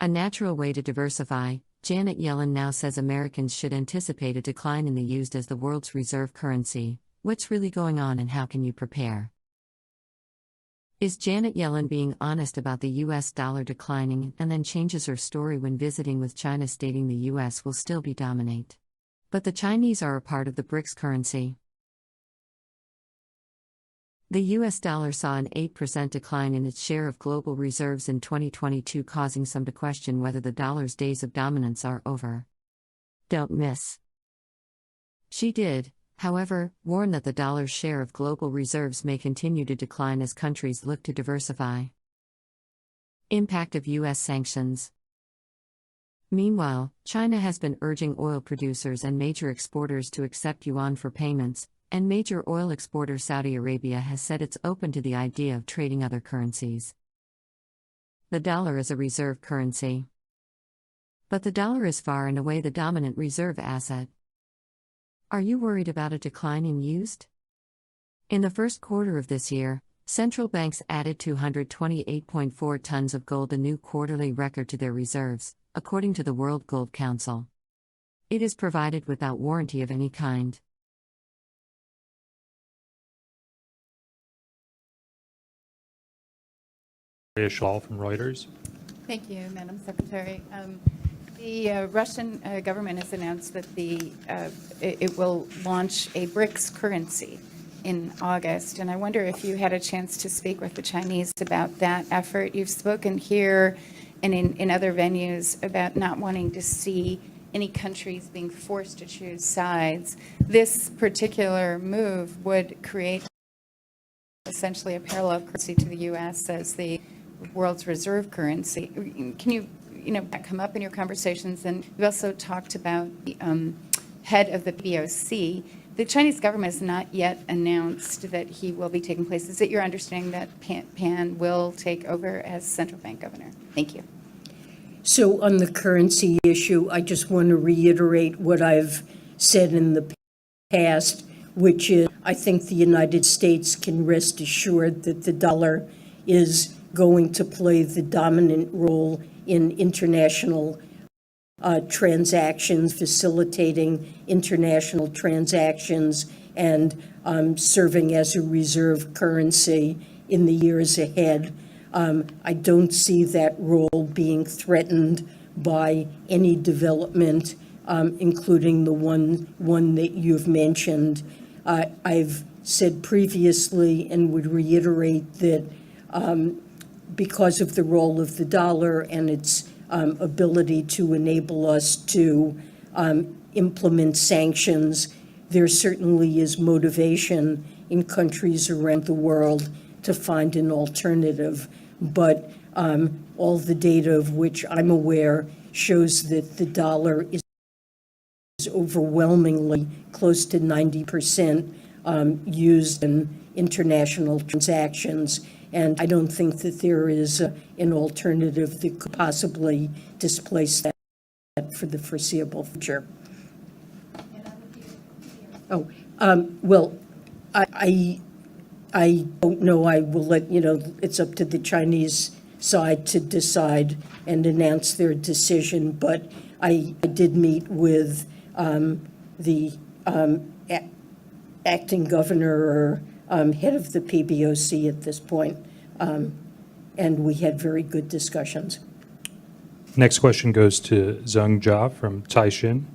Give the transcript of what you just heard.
A natural way to diversify. Janet Yellen now says Americans should anticipate a decline in the USD as the world's reserve currency. What's really going on and how can you prepare? Is Janet Yellen being honest about the US dollar declining and then changes her story when visiting with China, stating the US will still be dominate? But the Chinese are a part of the BRICS currency. The US dollar saw an 8% decline in its share of global reserves in 2022, causing some to question whether the dollar's days of dominance are over. Don't miss. She did, however, warn that the dollar's share of global reserves may continue to decline as countries look to diversify. Impact of US sanctions. Meanwhile, China has been urging oil producers and major exporters to accept yuan for payments, and major oil exporter Saudi Arabia has said it's open to the idea of trading other currencies. The dollar is a reserve currency. But the dollar is far and away the dominant reserve asset. Are you worried about a decline in USD? In the first quarter of this year, central banks added 228.4 tons of gold, a new quarterly record to their reserves, according to the World Gold Council. It is provided without warranty of any kind. Shaw from Reuters. Thank you, Madam Secretary. The Russian government has announced that it will launch a BRICS currency in August, and I wonder if you had a chance to speak with the Chinese about that effort. You've spoken here and in other venues about not wanting to see any countries being forced to choose sides. This particular move would create essentially a parallel currency to the U.S. as the world's reserve currency. Can you come up in your conversations? And you also talked about the head of the PBOC. The Chinese government has not yet announced that he will be taking place. Is it your understanding that Pan will take over as central bank governor? Thank you. So on the currency issue, I just want to reiterate what I've said in the past, which is I think the United States can rest assured that the dollar is going to play the dominant role in international transactions, facilitating international transactions, and serving as a reserve currency in the years ahead. I don't see that role being threatened by any development, including the one that you've mentioned. I've said previously and would reiterate that because of the role of the dollar and its ability to enable us to implement sanctions, there certainly is motivation in countries around the world to find an alternative. But all the data of which I'm aware shows that the dollar is overwhelmingly close to 90% used in international transactions. And I don't think that there is an alternative that could possibly displace that for the foreseeable future. Well, I don't know. I will let you know. It's up to the Chinese side to decide and announce their decision. But I did meet with the acting governor or head of the PBOC at this point, and we had very good discussions. Next question goes to Zheng Jia from Taishin.